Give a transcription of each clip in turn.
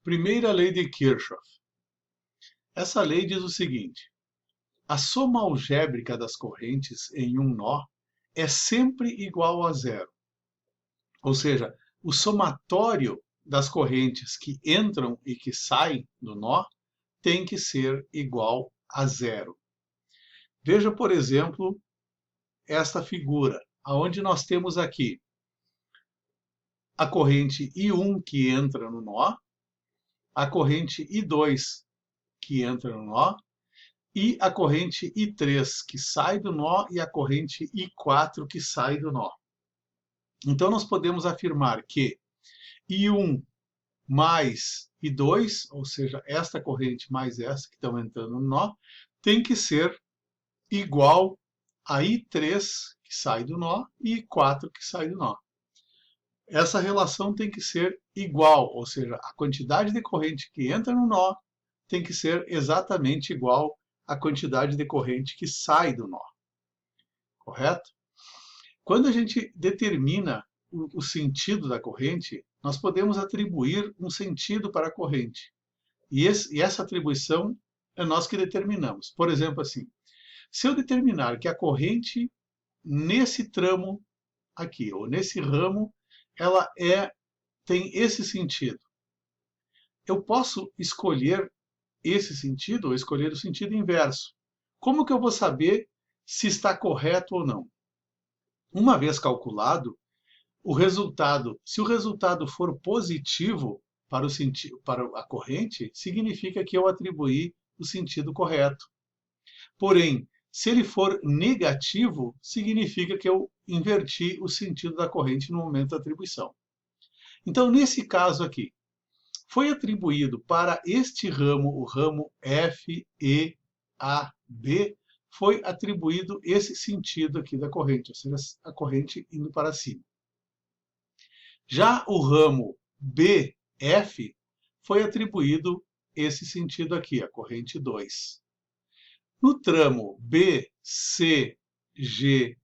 Primeira lei de Kirchhoff. Essa lei diz o seguinte: a soma algébrica das correntes em um nó é sempre igual a zero. Ou seja, o somatório das correntes que entram e que saem do nó tem que ser igual a zero. Veja, por exemplo, esta figura, onde nós temos aqui a corrente I1 que entra no nó, a corrente I2 que entra no nó, e a corrente I3 que sai do nó e a corrente I4 que sai do nó. Então nós podemos afirmar que I1 mais I2, ou seja, esta corrente mais essa que estão entrando no nó, tem que ser igual a I3 que sai do nó e I4 que sai do nó. Essa relação tem que ser igual, ou seja, a quantidade de corrente que entra no nó tem que ser exatamente igual à quantidade de corrente que sai do nó. Correto? Quando a gente determina o sentido da corrente, nós podemos atribuir um sentido para a corrente. E essa atribuição é nós que determinamos. Por exemplo, assim, se eu determinar que a corrente nesse tramo aqui, ou nesse ramo, ela tem esse sentido. Eu posso escolher esse sentido ou escolher o sentido inverso. Como que eu vou saber se está correto ou não? Uma vez calculado, se o resultado for positivo para a corrente, significa que eu atribuí o sentido correto. Porém, se ele for negativo, significa que eu inverti o sentido da corrente no momento da atribuição. Então, nesse caso aqui, foi atribuído para este ramo, o ramo F, E, A, B, foi atribuído esse sentido aqui da corrente, ou seja, a corrente indo para cima. Já o ramo B, F, foi atribuído esse sentido aqui, a corrente 2. No tramo B, C, G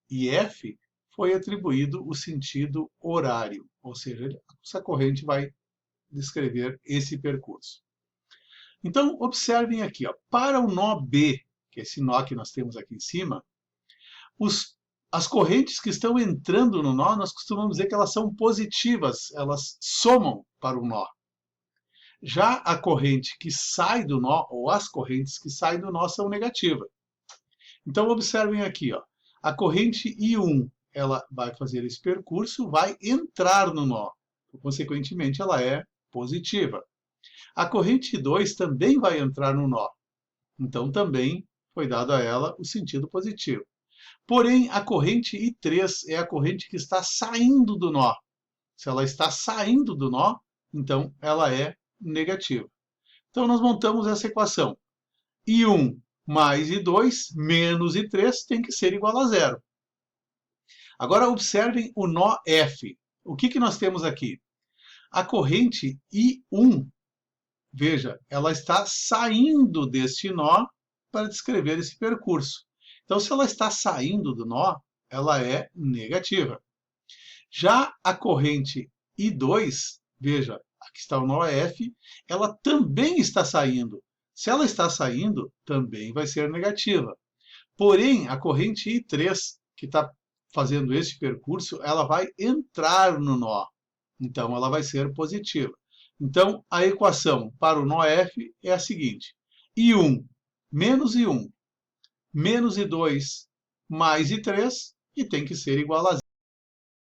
e F, foi atribuído o sentido horário, ou seja, essa corrente vai descrever esse percurso. Então, observem aqui, ó, para o nó B, que é esse nó que nós temos aqui em cima, as correntes que estão entrando no nó, nós costumamos dizer que elas são positivas, elas somam para o nó. Já a corrente que sai do nó, ou as correntes que saem do nó, são negativas. Então, observem aqui, ó, a corrente I1, ela vai fazer esse percurso, vai entrar no nó. Consequentemente, ela é positiva. A corrente I2 também vai entrar no nó. Então, também foi dado a ela o sentido positivo. Porém, a corrente I3 é a corrente que está saindo do nó. Se ela está saindo do nó, então ela é negativa. Então, nós montamos essa equação. I1 mais I2 menos I3 tem que ser igual a zero. Agora, observem o nó F. O que nós temos aqui? A corrente I1, veja, ela está saindo deste nó para descrever esse percurso. Então, se ela está saindo do nó, ela é negativa. Já a corrente I2, veja, aqui está o nó F, ela também está saindo. Se ela está saindo, também vai ser negativa. Porém, a corrente I3, que está fazendo este percurso, ela vai entrar no nó. Então, ela vai ser positiva. Então, a equação para o nó F é a seguinte: I1 menos I2 mais I3, e tem que ser igual a zero.